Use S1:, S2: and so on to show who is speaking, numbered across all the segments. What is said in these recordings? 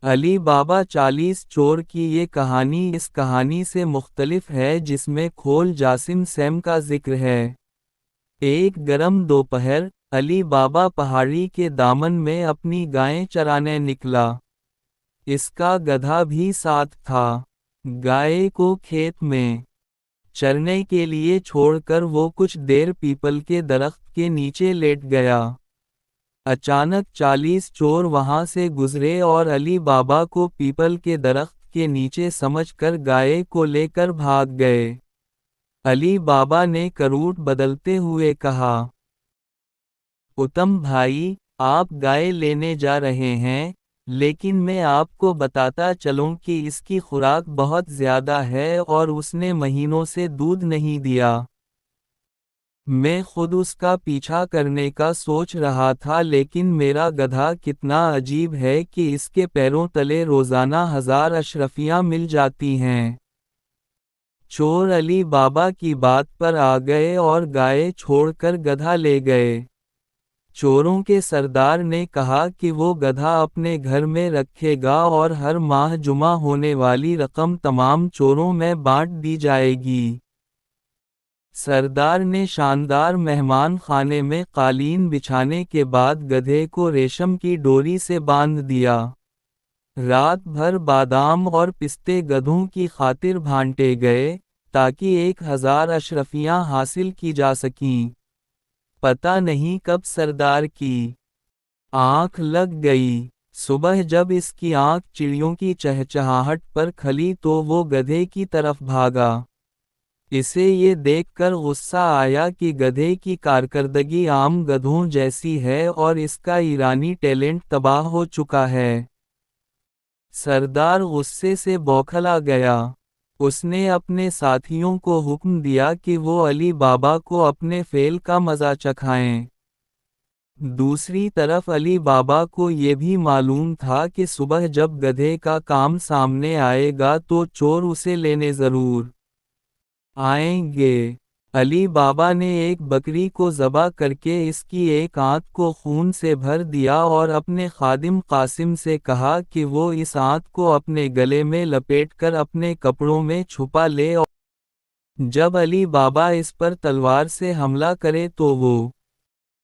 S1: علی بابا 40 چور کی یہ کہانی اس کہانی سے مختلف ہے جس میں کھول جاسم سیم کا ذکر ہے۔ ایک گرم دوپہر، علی بابا پہاڑی کے دامن میں اپنی گائیں چرانے نکلا۔ اس کا گدھا بھی ساتھ تھا۔ گائے کو کھیت میں چرنے کے لیے چھوڑ کر وہ کچھ دیر پیپل کے درخت کے نیچے لیٹ گیا۔ اچانک 40 چور وہاں سے گزرے اور علی بابا کو پیپل کے درخت کے نیچے سمجھ کر گائے کو لے کر بھاگ گئے۔ علی بابا نے کروٹ بدلتے ہوئے کہا، اتم بھائی، آپ گائے لینے جا رہے ہیں، لیکن میں آپ کو بتاتا چلوں کہ اس کی خوراک بہت زیادہ ہے اور اس نے مہینوں سے دودھ نہیں دیا۔ میں خود اس کا پیچھا کرنے کا سوچ رہا تھا لیکن میرا گدھا کتنا عجیب ہے کہ اس کے پیروں تلے روزانہ 1000 اشرفیاں مل جاتی ہیں۔ چور علی بابا کی بات پر آ گئے اور گائے چھوڑ کر گدھا لے گئے۔ چوروں کے سردار نے کہا کہ وہ گدھا اپنے گھر میں رکھے گا اور ہر ماہ جمع ہونے والی رقم تمام چوروں میں بانٹ دی جائے گی۔ سردار نے شاندار مہمان خانے میں قالین بچھانے کے بعد گدھے کو ریشم کی ڈوری سے باندھ دیا۔ رات بھر بادام اور پستے گدھوں کی خاطر بھانٹے گئے، تاکہ 1000 اشرفیاں حاصل کی جا سکیں۔ پتہ نہیں کب سردار کی آنکھ لگ گئی۔ صبح جب اس کی آنکھ چڑیوں کی چہچہاہٹ پر کھلی تو وہ گدھے کی طرف بھاگا۔ اسے یہ دیکھ کر غصہ آیا کہ گدھے کی کارکردگی عام گدھوں جیسی ہے اور اس کا ایرانی ٹیلنٹ تباہ ہو چکا ہے۔ سردار غصے سے بوکھلا گیا۔ اس نے اپنے ساتھیوں کو حکم دیا کہ وہ علی بابا کو اپنے فعل کا مزہ چکھائیں۔ دوسری طرف علی بابا کو یہ بھی معلوم تھا کہ صبح جب گدھے کا کام سامنے آئے گا تو چور اسے لینے ضرور آئیں گے۔ علی بابا نے ایک بکری کو ذبح کر کے اس کی ایک آنت کو خون سے بھر دیا اور اپنے خادم قاسم سے کہا کہ وہ اس آنت کو اپنے گلے میں لپیٹ کر اپنے کپڑوں میں چھپا لے اور جب علی بابا اس پر تلوار سے حملہ کرے تو وہ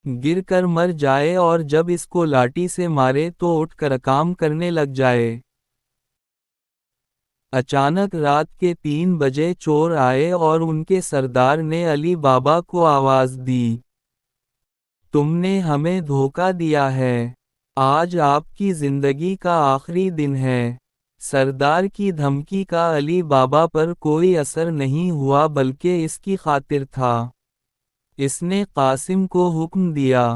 S1: گر کر مر جائے اور جب اس کو لاٹھی سے مارے تو اٹھ کر کام کرنے لگ جائے۔ اچانک رات کے 3 بجے چور آئے اور ان کے سردار نے علی بابا کو آواز دی، تم نے ہمیں دھوکہ دیا ہے، آج آپ کی زندگی کا آخری دن ہے۔ سردار کی دھمکی کا علی بابا پر کوئی اثر نہیں ہوا بلکہ اس کی خاطر تھا۔ اس نے قاسم کو حکم دیا،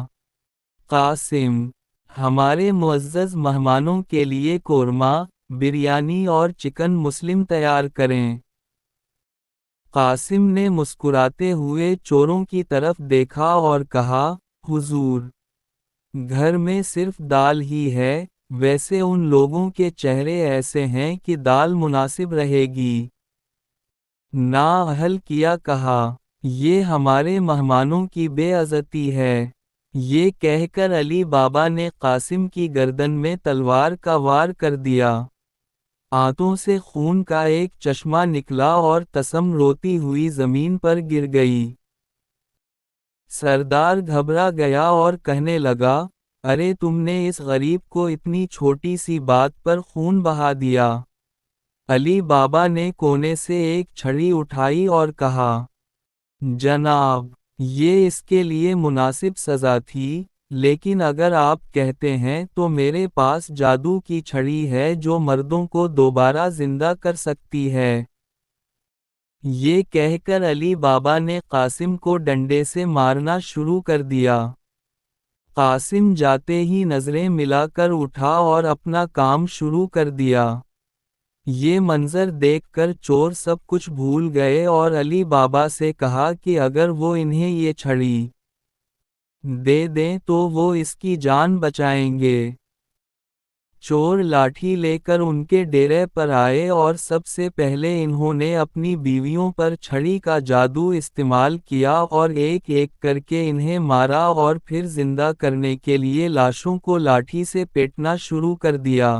S1: قاسم، ہمارے معزز مہمانوں کے لیے قورمہ، بریانی اور چکن مسلم تیار کریں۔ قاسم نے مسکراتے ہوئے چوروں کی طرف دیکھا اور کہا، حضور، گھر میں صرف دال ہی ہے، ویسے ان لوگوں کے چہرے ایسے ہیں کہ دال مناسب رہے گی۔ نااہل کیا کہا، یہ ہمارے مہمانوں کی بے عزتی ہے۔ یہ کہہ کر علی بابا نے قاسم کی گردن میں تلوار کا وار کر دیا۔ آنتوں سے خون کا ایک چشمہ نکلا اور تسم روتی ہوئی زمین پر گر گئی۔ سردار گھبرا گیا اور کہنے لگا، ارے تم نے اس غریب کو اتنی چھوٹی سی بات پر خون بہا دیا۔ علی بابا نے کونے سے ایک چھڑی اٹھائی اور کہا، جناب، یہ اس کے لیے مناسب سزا تھی، لیکن اگر آپ کہتے ہیں تو میرے پاس جادو کی چھڑی ہے جو مردوں کو دوبارہ زندہ کر سکتی ہے۔ یہ کہہ کر علی بابا نے قاسم کو ڈنڈے سے مارنا شروع کر دیا۔ قاسم جاتے ہی نظریں ملا کر اٹھا اور اپنا کام شروع کر دیا۔ یہ منظر دیکھ کر چور سب کچھ بھول گئے اور علی بابا سے کہا کہ اگر وہ انہیں یہ چھڑی دے دیں تو وہ اس کی جان بچائیں گے۔ چور لاٹھی لے کر ان کے ڈیرے پر آئے اور سب سے پہلے انہوں نے اپنی بیویوں پر چھڑی کا جادو استعمال کیا اور ایک ایک کر کے انہیں مارا اور پھر زندہ کرنے کے لیے لاشوں کو لاٹھی سے پیٹنا شروع کر دیا۔